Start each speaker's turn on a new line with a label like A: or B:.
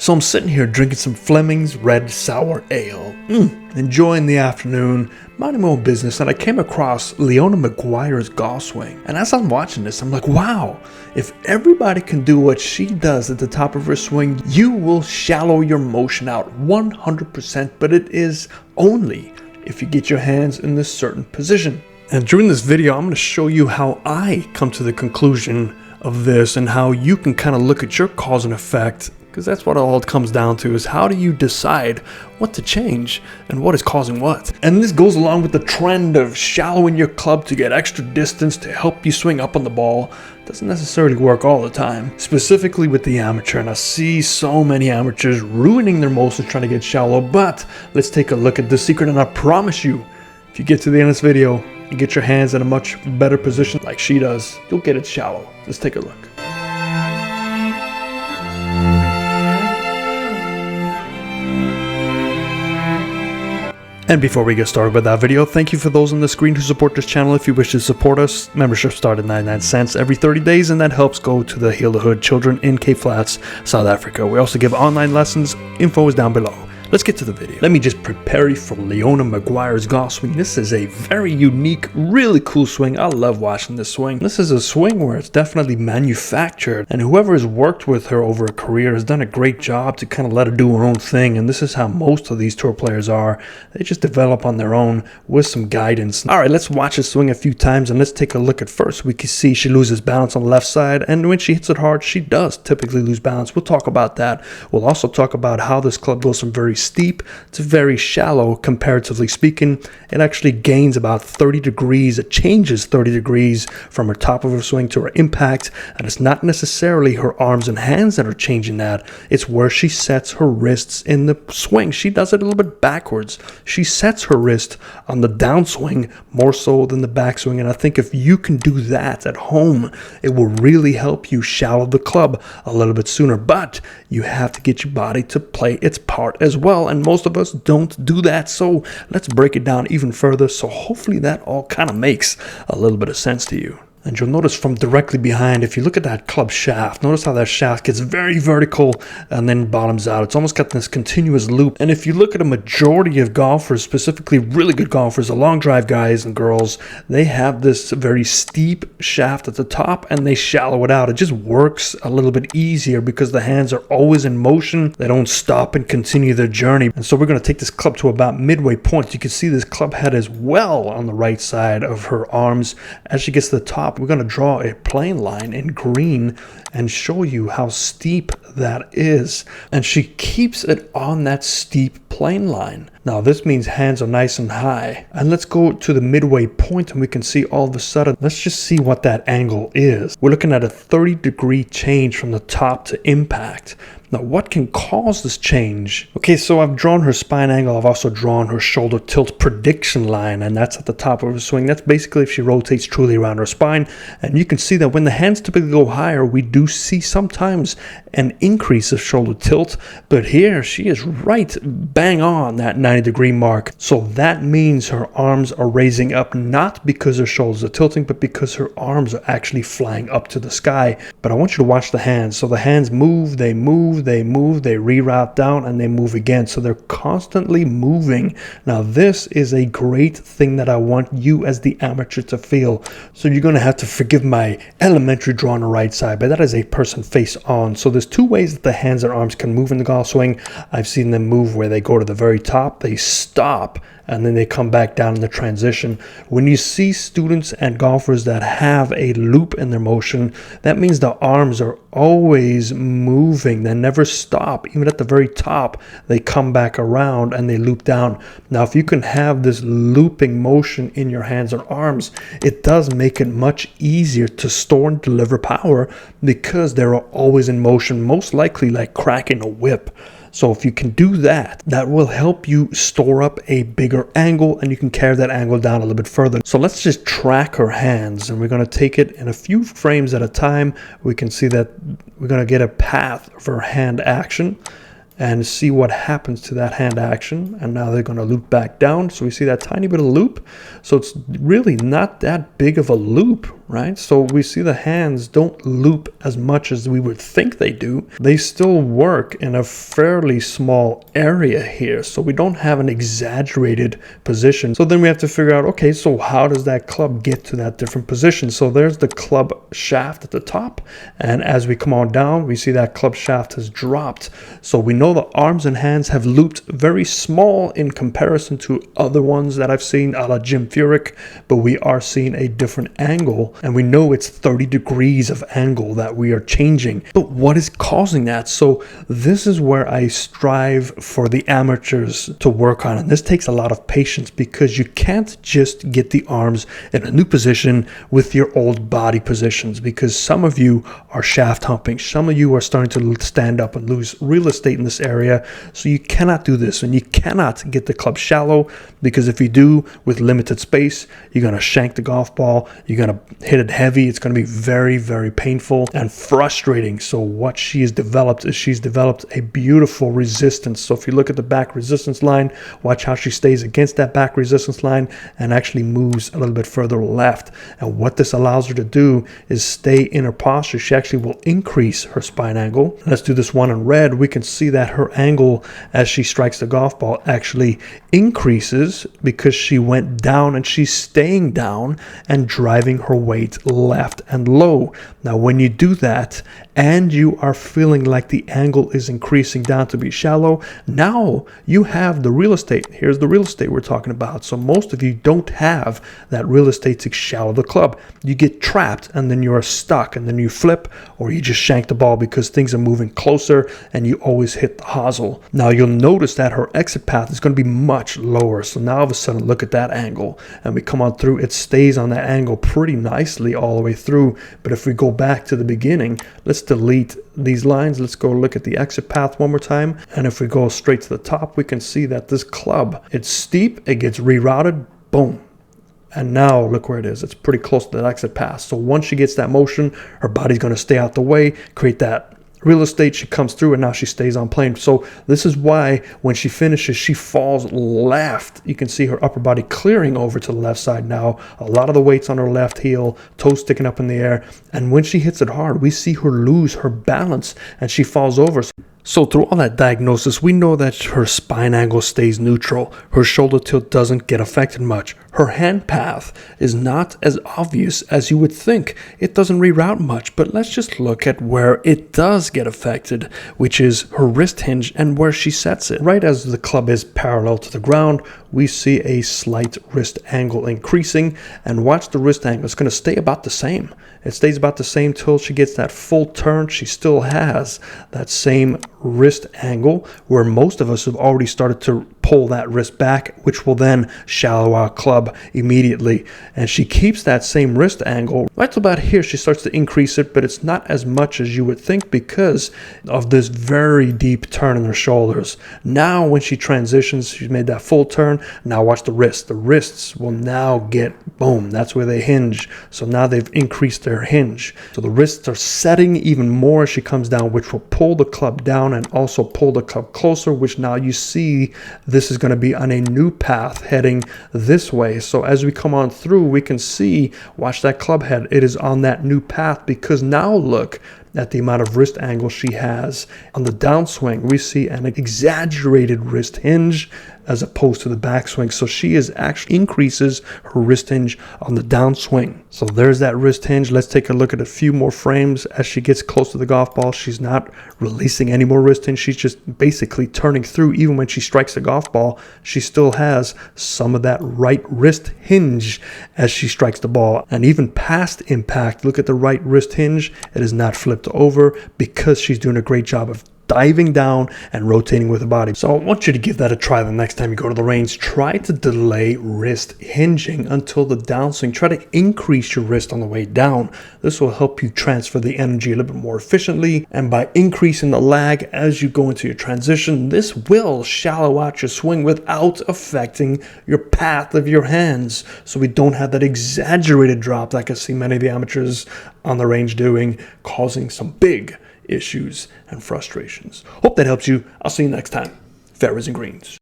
A: So I'm sitting here drinking some Fleming's Red Sour Ale, enjoying the afternoon, minding my own business, and I came across Leona Maguire's golf swing. And as I'm watching this, I'm like, wow, if everybody can do what she does at the top of her swing, you will shallow your motion out 100%, but it is only if you get your hands in this certain position. And during this video, I'm going to show you how I come to the conclusion of this and how you can kind of look at your cause and effect, because that's what all it comes down to, is how do you decide what to change and what is causing what. And this goes along with the trend of shallowing your club to get extra distance to help you swing up on the ball. Doesn't necessarily work all the time, specifically with the amateur, and I see so many amateurs ruining their motions trying to get shallow. But let's take a look at the secret, and I promise you, if you get to the end of this video and get your hands in a much better position like she does, you'll get it shallow. Let's take a look. And before we get started with that video, thank you for those on the screen who support this channel. If you wish to support us, membership starts at 99 cents every 30 days, and that helps go to the Heal the Hood children in Cape Flats, South Africa. We also give online lessons. Info is down below. Let's get to the video. Let me just prepare you for Leona Maguire's golf swing. This is a very unique, really cool swing. I love watching this swing. This is a swing where it's definitely manufactured, and whoever has worked with her over a career has done a great job to kind of let her do her own thing. And this is how most of these tour players are. They just develop on their own with some guidance. All right, let's watch her swing a few times, and let's take a look at first. We can see she loses balance on the left side, and when she hits it hard, she does typically lose balance. We'll talk about that. We'll also talk about how this club goes from very steep to very shallow, comparatively speaking. It actually gains about 30 degrees. It changes 30 degrees from her top of her swing to her impact, and it's not necessarily her arms and hands that are changing that. It's where she sets her wrists in the swing. She does it a little bit backwards. She sets her wrist on the downswing more so than the backswing, and I think if you can do that at home, it will really help you shallow the club a little bit sooner. But you have to get your body to play its part as well, and most of us don't do that. So let's break it down even further, so hopefully that all kind of makes a little bit of sense to you. And you'll notice from directly behind, if you look at that club shaft, notice how that shaft gets very vertical and then bottoms out. It's almost got this continuous loop. And if you look at a majority of golfers, specifically really good golfers, the long drive guys and girls, they have this very steep shaft at the top and they shallow it out. It just works a little bit easier because the hands are always in motion. They don't stop and continue their journey. And so we're going to take this club to about midway point. You can see this club head is well on the right side of her arms. As she gets to the top, we're going to draw a plane line in green and show you how steep that is. And she keeps it on that steep plane line. Now this means hands are nice and high. And let's go to the midway point and we can see all of a sudden, let's just see what that angle is. We're looking at a 30-degree change from the top to impact. Now, what can cause this change? Okay, so I've drawn her spine angle. I've also drawn her shoulder tilt prediction line, and that's at the top of her swing. That's basically if she rotates truly around her spine. And you can see that when the hands typically go higher, we do see sometimes an increase of shoulder tilt. But here, she is right bang on that 90-degree mark. So that means her arms are raising up, not because her shoulders are tilting, but because her arms are actually flying up to the sky. But I want you to watch the hands. So the hands move, they move, they reroute down, and they move again. So they're constantly moving. Now this is a great thing that I want you as the amateur to feel. So you're going to have to forgive my elementary draw on the right side, but that is a person face on. So there's two ways that the hands and arms can move in the golf swing. I've seen them move where they go to the very top, they stop, and then they come back down in the transition. When you see students and golfers that have a loop in their motion, that means the arms are always moving. They never stop. Even at the very top, they come back around and they loop down. Now, if you can have this looping motion in your hands and arms, it does make it much easier to store and deliver power because they're always in motion, most likely like cracking a whip. So if you can do that, that will help you store up a bigger angle and you can carry that angle down a little bit further. So let's just track her hands and we're going to take it in a few frames at a time. We can see that we're going to get a path of her hand action and see what happens to that hand action. And now they're going to loop back down. So we see that tiny bit of loop. So it's really not that big of a loop right? So we see the hands don't loop as much as we would think they do. They still work in a fairly small area here, so we don't have an exaggerated position. So then we have to figure out, okay, so how does that club get to that different position? So there's the club shaft at the top, and as we come on down, we see that club shaft has dropped. So we know the arms and hands have looped very small in comparison to other ones that I've seen a la Jim Furyk, but we are seeing a different angle, and we know it's 30 degrees of angle that we are changing. But what is causing that? So this is where I strive for the amateurs to work on, and this takes a lot of patience because you can't just get the arms in a new position with your old body positions, because some of you are shaft humping, some of you are starting to stand up and lose real estate in this area. So you cannot do this, and you cannot get the club shallow, because if you do with limited space, you're going to shank the golf ball, you're going to hit it heavy, it's going to be very, very painful and frustrating. So what she has developed is she's developed a beautiful resistance. So if you look at the back resistance line, watch how she stays against that back resistance line and actually moves a little bit further left. And what this allows her to do is stay in her posture. She actually will increase her spine angle. Let's do this one in red. We can see that her angle as she strikes the golf ball actually increases because she went down, and she's staying down and driving her weight left and low. Now when you do that and you are feeling like the angle is increasing down to be shallow, now you have the real estate. Here's the real estate we're talking about. So most of you don't have that real estate to shallow the club. You get trapped and then you're stuck, and then you flip or you just shank the ball because things are moving closer and you always hit the hosel. Now you'll notice that her exit path is going to be much lower. So now all of a sudden look at that angle, and we come on through, it stays on that angle pretty nicely all the way through. But if we go back to the beginning, let's delete these lines. Let's go look at the exit path one more time. And if we go straight to the top, we can see that this club, it's steep, it gets rerouted, boom. And now look where it is. It's pretty close to that exit path. So once she gets that motion, her body's going to stay out the way, create that real estate. She comes through, and now she stays on plane. So this is why when she finishes, she falls left. You can see her upper body clearing over to the left side now. A lot of the weight's on her left heel, toes sticking up in the air. And when she hits it hard, we see her lose her balance and she falls over. So through all that diagnosis, we know that her spine angle stays neutral. Her shoulder tilt doesn't get affected much. Her hand path is not as obvious as you would think. It doesn't reroute much, but let's just look at where it does get affected, which is her wrist hinge and where she sets it. Right as the club is parallel to the ground, we see a slight wrist angle increasing, and watch the wrist angle. It's going to stay about the same. It stays about the same till she gets that full turn. She still has that same wrist angle, where most of us have already started to pull that wrist back, which will then shallow our club immediately. And she keeps that same wrist angle. Right to about here, she starts to increase it, but it's not as much as you would think because of this very deep turn in her shoulders. Now when she transitions, she's made that full turn. Now watch the wrists. The wrists will now get, boom, that's where they hinge. So now they've increased their hinge. So the wrists are setting even more as she comes down, which will pull the club down and also pull the club closer, which now you see this is going to be on a new path heading this way. So as we come on through, we can see, watch that club head, it is on that new path, because now look at the amount of wrist angle she has. On the downswing, we see an exaggerated wrist hinge as opposed to the backswing. So she is actually increases her wrist hinge on the downswing. So there's that wrist hinge. Let's take a look at a few more frames. As she gets close to the golf ball, she's not releasing any more wrist hinge. She's just basically turning through. Even when she strikes the golf ball, she still has some of that right wrist hinge as she strikes the ball. And even past impact, look at the right wrist hinge. It is not flipped over because she's doing a great job of diving down and rotating with the body. So I want you to give that a try the next time you go to the range. Try to delay wrist hinging until the downswing. Try to increase your wrist on the way down. This will help you transfer the energy a little bit more efficiently, and by increasing the lag as you go into your transition, this will shallow out your swing without affecting your path of your hands, so we don't have that exaggerated drop like I see many of the amateurs on the range doing, causing some big issues and frustrations. Hope that helps you. I'll see you next time. Fairways and greens.